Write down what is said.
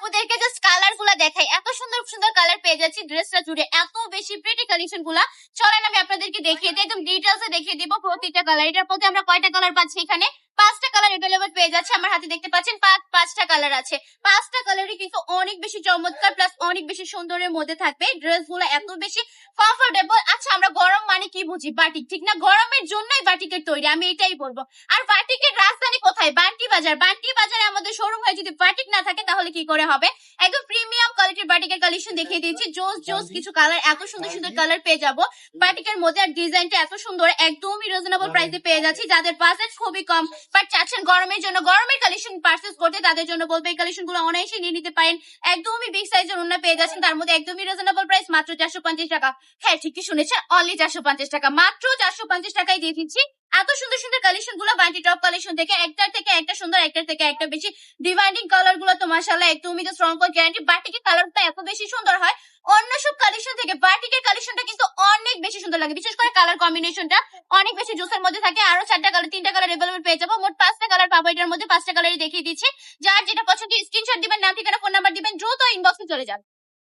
আপুদেরকে just colour গুলা দেখাই, এত সুন্দর সুন্দর কালার পেয়ে যাচ্ছি ড্রেসটা জুড়ে, এত বেশি প্রিটি কালেকশন গুলা। চলেন আমি আপনাদেরকে দেখিয়ে দিই, একদম ডিটেলসে দেখিয়ে দিব প্রতিটা কালার। এটার মধ্যে আমরা কয়টা কালার পাচ্ছি, এখানে 5টা কালার এভেলেবল পেয়ে যাচ্ছে। আমার হাতে দেখতে পাচ্ছেন 5টা কালার আছে। 5টা কালারই কিন্তু অনেক বেশি চমৎকার প্লাস অনেক বেশি সুন্দরের মধ্যে থাকবে। ড্রেস গুলো এত বেশি কমফোর্টেবল। আচ্ছা, আমরা গরম মানে কি বুঝি? বাটিক, ঠিক না? গরমের জন্যই বাটিকের তৈরি, আমি এটাই বলবো। আর বাটিকের রাজধানী কোথায়? বান্টি বাজার। বান্টি বাজারে আমাদের শোরুম হয়, যদি বাটিক না থাকে তাহলে কি করে হবে? একদম প্রিমিয়াম কোয়ালিটির বাটিকের কালেকশন দেখিয়ে দিয়েছি। জোস জোস কিছু কালার, এত সুন্দর সুন্দর কালার পেয়ে যাবো বাটিকের মধ্যে। আর ডিজাইনটা এত সুন্দর, একদমই রিজনেবল প্রাইসে পেয়ে যাচ্ছি। যাদের বাজেট খুবই কম বাট চাচ্ছেন গরমের জন্য গরমের কালেকশন পারচেজ করতে, তাদের জন্য বলবো এই কালেকশন গুলো অনায়াসে নিয়ে নিতে পারেন। একদমই বিগ সাইজের ওন্না পেয়ে যাচ্ছেন, তার মধ্যে একদমই রিজনেবল প্রাইস, মাত্র 450 টাকা। হ্যাঁ, ঠিকই শুনেছেন, অনলি 450 টাকা, মাত্র 450 টাকায় দিয়ে দিচ্ছি। এত সুন্দর সুন্দর কালেকশন গুলো বান্টি টপ কালেকশন থেকে, একটার থেকে একটা সুন্দর, একটার থেকে একটা বেশি ডিমান্ডিং কালার গুলো তো মাশাআল্লাহ একদমই তো স্ট্রং করে গ্যারান্টি। বাটিকের কালারটা এত বেশি সুন্দর হয় অন্য সব কালেকশন থেকে, বাটিকের কালেকশনটা কিন্তু অনেক বেশি সুন্দর লাগে, বিশেষ করে কালার কম্বিনেশনটা অনেক বেশি জোসের মধ্যে থাকে। আরো 4টা কালার, 3টা কালার এভেলেবল পেয়ে যাবো। মোট 5টা কালার পাবো এটার মধ্যে। 5টা কালারই দেখিয়ে দিচ্ছি। যার যেটা পছন্দ স্ক্রিনশট দিবেন, নাম ঠিকানা ফোন নাম্বার দিবেন, দ্রুত ইনবক্সে চলে যান।